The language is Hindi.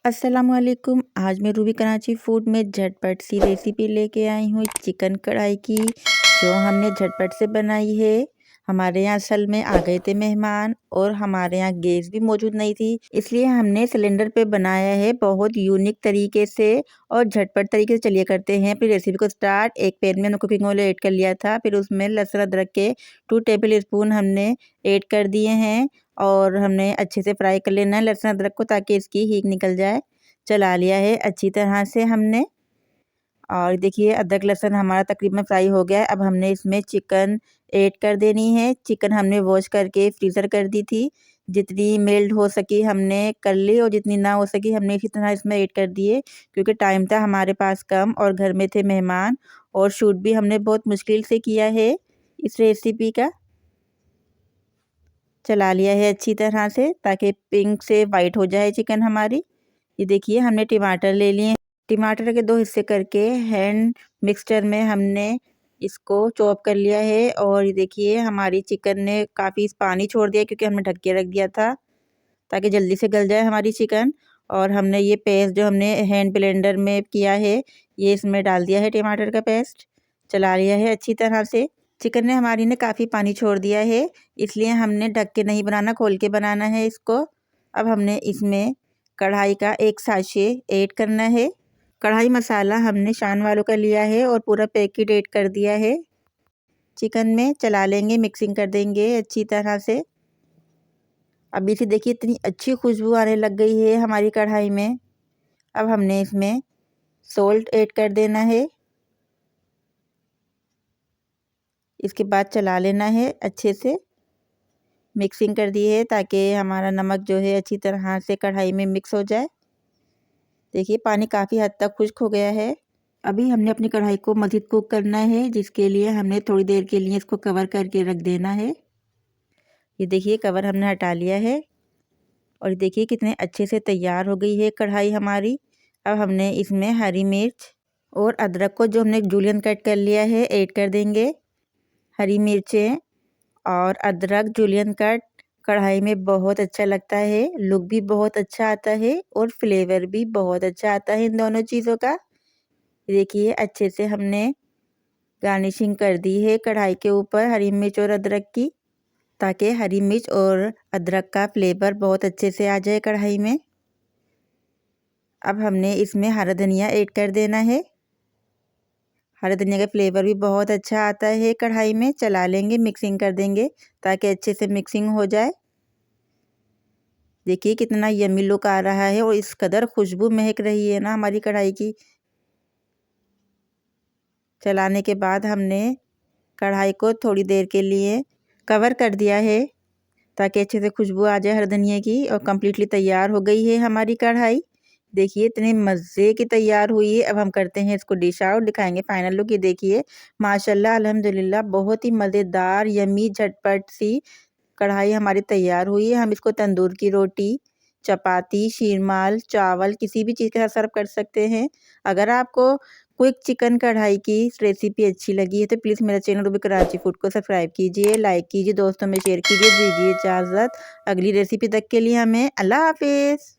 अस्सलामुअलैकुम। आज मैं रूबी कराची फूड में झटपट सी रेसिपी लेके आई हूँ चिकन कढ़ाई की, जो हमने झटपट से बनाई है। हमारे यहाँ असल में आ गए थे मेहमान और हमारे यहाँ गैस भी मौजूद नहीं थी, इसलिए हमने सिलेंडर पे बनाया है बहुत यूनिक तरीके से और झटपट तरीके से। चलिए करते हैं अपनी रेसिपी को स्टार्ट। एक पैन में हमने कुकिंग ऑयल ऐड कर लिया था, फिर उसमें लहसुन अदरक के 2 टेबल स्पून हमने ऐड कर दिए हैं और हमने अच्छे से फ्राई कर लेना है लहसुन अदरक को, ताकि इसकी हींग निकल जाए। चला लिया है अच्छी तरह से हमने, और देखिए अदरक लहसुन हमारा तकरीबन फ्राई हो गया है। अब हमने इसमें चिकन ऐड कर देनी है। चिकन हमने वॉश करके फ्रीज़र कर दी थी, जितनी मेल्ट हो सकी हमने कर ली और जितनी ना हो सकी हमने इसी तरह इसमें ऐड कर दिए, क्योंकि टाइम था हमारे पास कम और घर में थे मेहमान और शूट भी हमने बहुत मुश्किल से किया है इस रेसिपी का। चला लिया है अच्छी तरह से ताकि पिंक से वाइट हो जाए चिकन हमारी। ये देखिए हमने टमाटर ले लिए, टमाटर के 2 हिस्से करके हैंड मिक्सचर में हमने इसको चॉप कर लिया है। और ये देखिए हमारी चिकन ने काफ़ी पानी छोड़ दिया, क्योंकि हमने ढक के रख दिया था ताकि जल्दी से गल जाए हमारी चिकन। और हमने ये पेस्ट जो हमने हैंड ब्लेंडर में किया है, ये इसमें डाल दिया है टमाटर का पेस्ट। चला लिया है अच्छी तरह से। चिकन ने हमारी ने काफ़ी पानी छोड़ दिया है, इसलिए हमने ढक के नहीं बनाना, खोल के बनाना है इसको। अब हमने इसमें कढ़ाई का 1 साशे ऐड करना है। कढ़ाई मसाला हमने शान वालों का लिया है और पूरा पैकेट ऐड कर दिया है चिकन में। चला लेंगे, मिक्सिंग कर देंगे अच्छी तरह से। अभी से देखिए इतनी अच्छी खुशबू आने लग गई है हमारी कढ़ाई में। अब हमने इसमें सॉल्ट ऐड कर देना है। इसके बाद चला लेना है अच्छे से, मिक्सिंग कर दी है ताकि हमारा नमक जो है अच्छी तरह से कढ़ाई में मिक्स हो जाए। देखिए पानी काफ़ी हद तक खुश्क हो गया है। अभी हमने अपनी कढ़ाई को मज़ीद कुक करना है, जिसके लिए हमने थोड़ी देर के लिए इसको कवर करके रख देना है। ये देखिए कवर हमने हटा लिया है और देखिए कितने अच्छे से तैयार हो गई है कढ़ाई हमारी। अब हमने इसमें हरी मिर्च और अदरक को जो हमने जूलियन कट कर लिया है ऐड कर देंगे। हरी मिर्चें और अदरक जूलियन कट कढ़ाई में बहुत अच्छा लगता है, लुक भी बहुत अच्छा आता है और फ्लेवर भी बहुत अच्छा आता है इन दोनों चीज़ों का। देखिए अच्छे से हमने गार्निशिंग कर दी है कढ़ाई के ऊपर हरी मिर्च और अदरक की, ताकि हरी मिर्च और अदरक का फ्लेवर बहुत अच्छे से आ जाए कढ़ाई में। अब हमने इसमें हरा धनिया ऐड कर देना है। हरा धनिया का फ्लेवर भी बहुत अच्छा आता है कढ़ाई में। चला लेंगे, मिक्सिंग कर देंगे ताकि अच्छे से मिक्सिंग हो जाए। देखिए कितना यम्मी लुक आ रहा है और इस कदर खुशबू महक रही है ना हमारी कढ़ाई की। चलाने के बाद हमने कढ़ाई को थोड़ी देर के लिए कवर कर दिया है ताकि अच्छे से खुशबू आ जाए हरा धनिया की, और कम्प्लीटली तैयार हो गई है हमारी कढ़ाई। देखिए इतने मज़े की तैयार हुई है। अब हम करते हैं इसको डिश आउट, दिखाएंगे फाइनल लुक। ये देखिए माशाल्लाह अल्हम्दुलिल्लाह बहुत ही मज़ेदार यम्मी झटपट सी कढ़ाई हमारी तैयार हुई है। हम इसको तंदूर की रोटी, चपाती, शीरमाल, चावल किसी भी चीज़ के साथ सर्व कर सकते हैं। अगर आपको क्विक चिकन कढ़ाई की रेसिपी अच्छी लगी है तो प्लीज़ मेरा चैनल रूबी कराची फूड को सब्सक्राइब कीजिए, लाइक कीजिए, दोस्तों में शेयर कीजिए। दीजिए इजाज़त, अगली रेसिपी तक के लिए हमें अल्लाह हाफिज़।